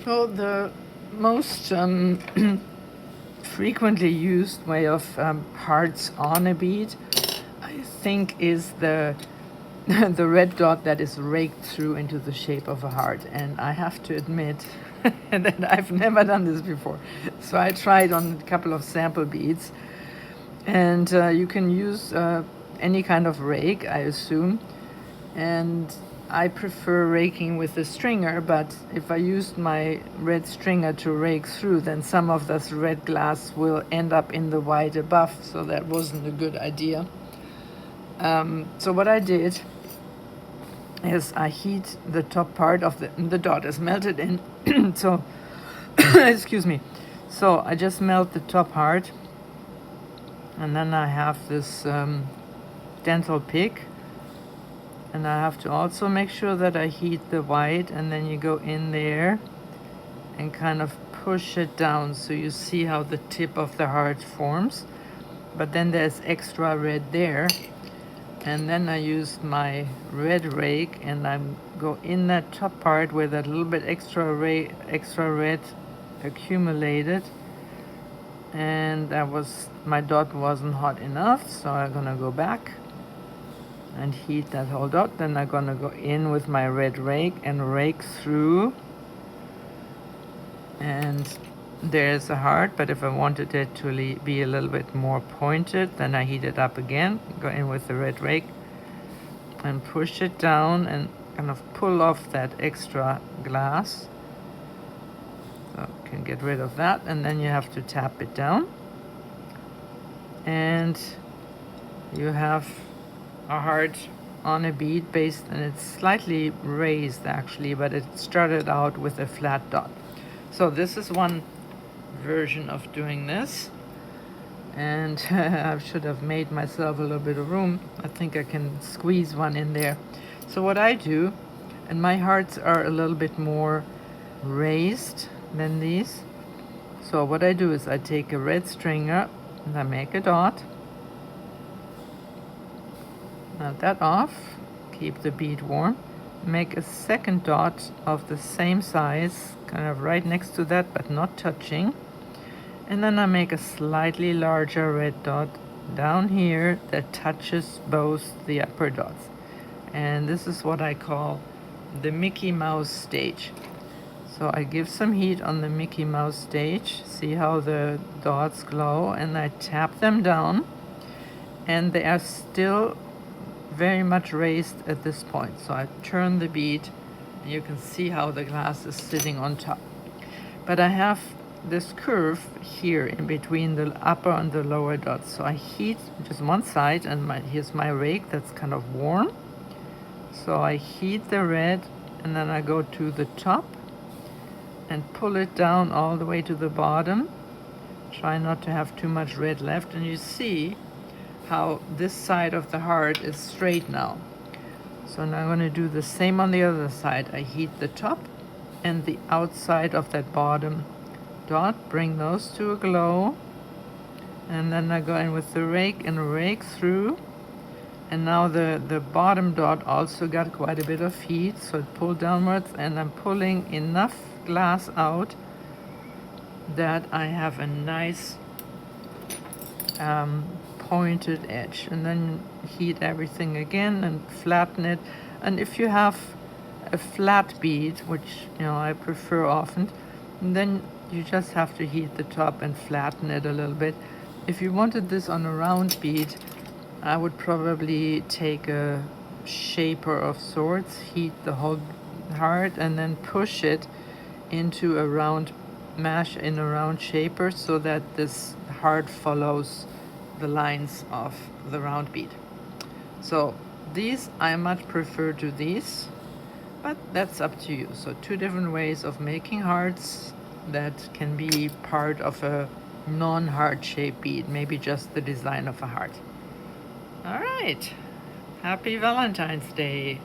Well, the most frequently used way of hearts on a bead, I think, is the the red dot that is raked through into the shape of a heart. And I have to admit that I've never done this before. So I tried on a couple of sample beads, and you can use any kind of rake, I assume. And I prefer raking with a stringer, but if I used my red stringer to rake through, then some of this red glass will end up in the white above, so that wasn't a good idea. So what I did is I heat the top part of the dot is melted in. So, excuse me. So I just melt the top part, and then I have this dental pick. And I have to also make sure that I heat the white, and then you go in there and kind of push it down so you see how the tip of the heart forms. But then there's extra red there. And then I used my red rake and I go in that top part where that little bit extra red accumulated. And my dot wasn't hot enough, so I'm gonna go back and heat that whole dot. Then I'm gonna go in with my red rake and rake through, and there's a heart. But if I wanted it to be a little bit more pointed, then I heat it up again, go in with the red rake and push it down and kind of pull off that extra glass. So you can get rid of that, and then you have to tap it down, and you have a heart on a bead based, and it's slightly raised actually, but it started out with a flat dot. So this is one version of doing this, and I should have made myself a little bit of room. I think I can squeeze one in there. So what I do, and my hearts are a little bit more raised than these, so what I do is I take a red stringer and I make a dot. Knot that off, keep the bead warm, make a second dot of the same size, kind of right next to that but not touching, and then I make a slightly larger red dot down here that touches both the upper dots. And this is what I call the Mickey Mouse stage. So I give some heat on the Mickey Mouse stage, see how the dots glow, and I tap them down, and they are still very much raised at this point. So I turn the bead and you can see how the glass is sitting on top. But I have this curve here in between the upper and the lower dots. So I heat just one side, and here's my rake that's kind of warm. So I heat the red, and then I go to the top and pull it down all the way to the bottom. Try not to have too much red left, and you see how this side of the heart is straight now. So now I'm going to do the same on the other side. I heat the top and the outside of that bottom dot, bring those to a glow, and then I go in with the rake and rake through. And now the bottom dot also got quite a bit of heat, so it pulled downwards, and I'm pulling enough glass out that I have a nice pointed edge. And then heat everything again and flatten it. And if you have a flat bead, which I prefer often, then you just have to heat the top and flatten it a little bit. If you wanted this on a round bead, I would probably take a shaper of sorts, heat the whole heart, and then push it into a round mash in a round shaper so that this heart follows the lines of the round bead. So these I much prefer to these, but that's up to you. So two different ways of making hearts that can be part of a non-heart shaped bead, maybe just the design of a heart. All right, happy Valentine's Day.